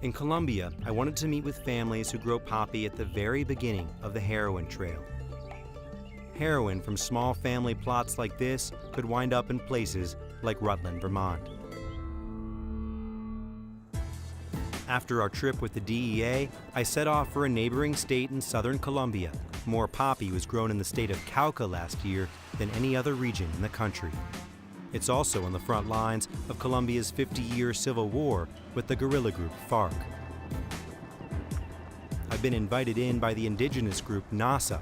In Colombia, I wanted to meet with families who grow poppy at the very beginning of the Heroin Trail. Heroin from small family plots like this could wind up in places like Rutland, Vermont. After our trip with the DEA, I set off for a neighboring state in southern Colombia. More poppy was grown in the state of Cauca last year than any other region in the country. It's also on the front lines of Colombia's 50-year civil war with the guerrilla group FARC. I've been invited in by the indigenous group NASA.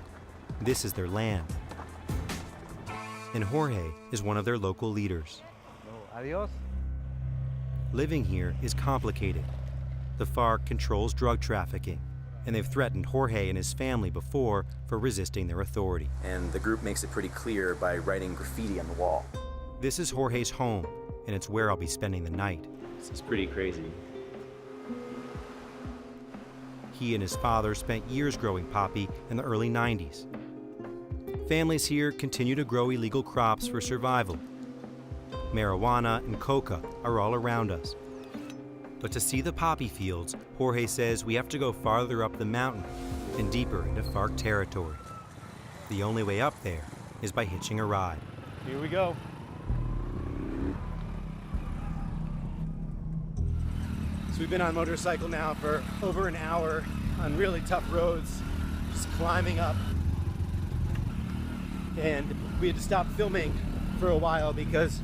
This is their land. And Jorge is one of their local leaders. Adiós. Living here is complicated. The FARC controls drug trafficking, and they've threatened Jorge and his family before for resisting their authority. And the group makes it pretty clear by writing graffiti on the wall. This is Jorge's home, and it's where I'll be spending the night. This is pretty crazy. He and his father spent years growing poppy in the early 90s. Families here continue to grow illegal crops for survival. Marijuana and coca are all around us. But to see the poppy fields, Jorge says we have to go farther up the mountain and deeper into FARC territory. The only way up there is by hitching a ride. Here we go. So we've been on a motorcycle now for over an hour on really tough roads, just climbing up. And we had to stop filming for a while because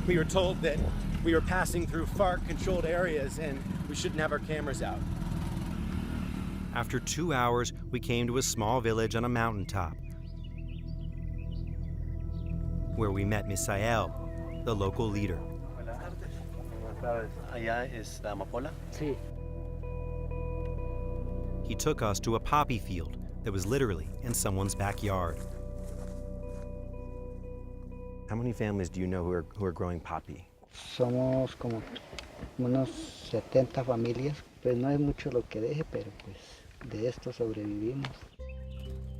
we were told that we were passing through FARC-controlled areas and we shouldn't have our cameras out. After 2 hours, we came to a small village on a mountaintop where we met Misael, the local leader. Allá es la amapola? Sí. He took us to a poppy field that was literally in someone's backyard. How many families do you know who are growing poppy? Somos como unos 70 familias, pues no es mucho lo que deje, pero pues de esto sobrevivimos.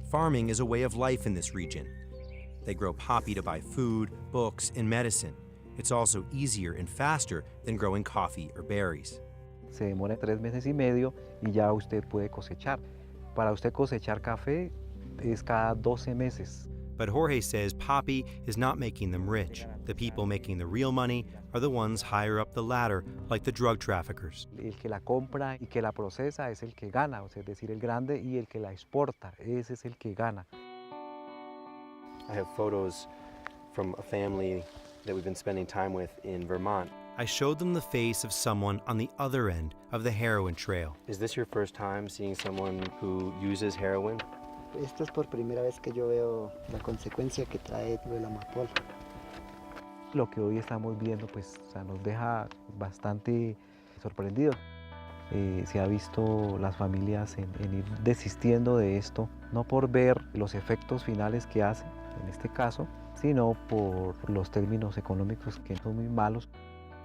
Farming is a way of life in this region. They grow poppy to buy food, books, and medicine. It's also easier and faster than growing coffee or berries. Se demora 3 meses y medio y ya usted puede cosechar. Para usted cosechar café es cada 12 meses. But Jorge says poppy is not making them rich. The people making the real money are the ones higher up the ladder, like the drug traffickers. El que la compra y que la procesa es el que gana, o sea, es decir, el grande, y el que la exporta, ese es el que gana. I have photos from a family that we've been spending time with in Vermont. I showed them the face of someone on the other end of the heroin trail. Is this your first time seeing someone who uses heroin? Esto es por primera vez que yo veo la consecuencia que trae lo de la amapola. Lo que hoy estamos viendo pues, o sea, nos deja bastante sorprendidos. Se ha visto las familias en ir desistiendo de esto, no por ver los efectos finales que hace, en este caso, sino por los términos económicos que son muy malos.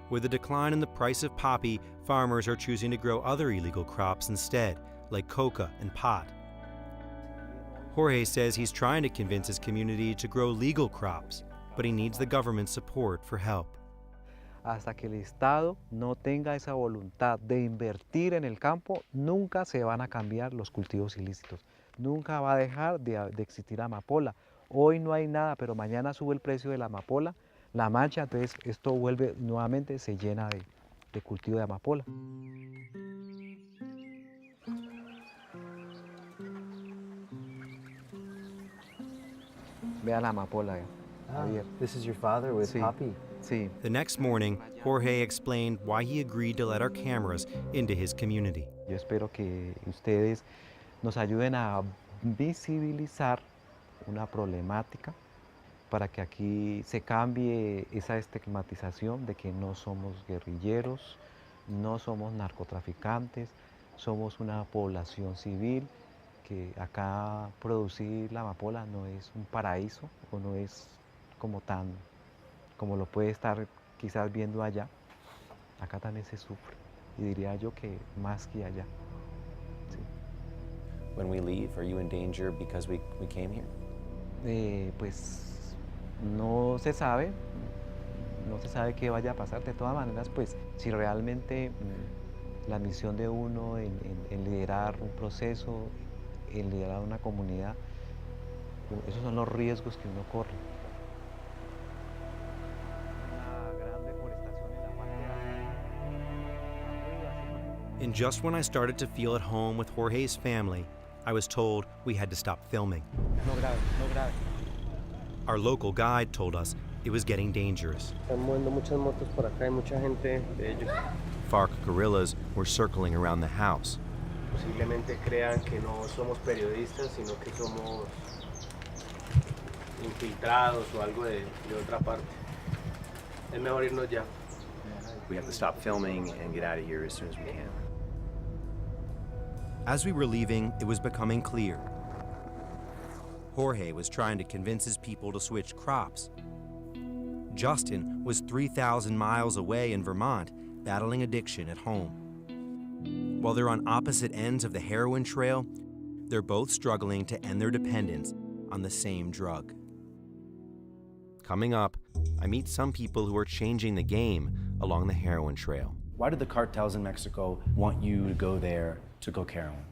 With the decline in the price of poppy, farmers are choosing to grow other illegal crops instead, like coca and pot. Jorge says he's trying to convince his community to grow legal crops, but he needs the government's support for help. Hasta que el Estado no tenga esa voluntad de invertir en el campo, nunca se van a cambiar los cultivos ilícitos. Nunca va a dejar de existir amapola. Hoy no hay nada, pero mañana sube el precio de la amapola, la mancha, entonces esto vuelve nuevamente, se llena de cultivo de amapola. Vea la amapola, Javier. This is your father with Sí. poppy? Sí. The next morning, Jorge explained why he agreed to let our cameras into his community. Yo espero que ustedes nos ayuden a visibilizar una problemática para que aquí se cambie esa estigmatización de que no somos guerrilleros, no somos narcotraficantes, somos una población civil, que acá producir la amapola no es un paraíso o no es como lo puede estar quizás viendo allá. Acá también se sufre y diría yo que más que allá. Sí. When we leave, are you in danger because we came here? Pues no se sabe qué vaya a pasar. De todas maneras, pues si realmente La misión de uno en liderar un proceso, en liderar una comunidad, esos son los riesgos que uno corre. And just when I started to feel at home with Jorge's family, I was told we had to stop filming. No grave, no grave. Our local guide told us it was getting dangerous. Están moviendo muchas motos por acá, hay mucha gente de ellos. FARC guerrillas were circling around the house. Posiblemente crean que no somos periodistas, sino que somos infiltrados o algo de otra parte. Es mejor irnos ya. We have to stop filming and get out of here as soon as we can. As we were leaving, it was becoming clear. Jorge was trying to convince his people to switch crops. Justin was 3,000 miles away in Vermont, battling addiction at home. While they're on opposite ends of the heroin trail, they're both struggling to end their dependence on the same drug. Coming up, I meet some people who are changing the game along the heroin trail. Why did the cartels in Mexico want you to go there to cook heroin?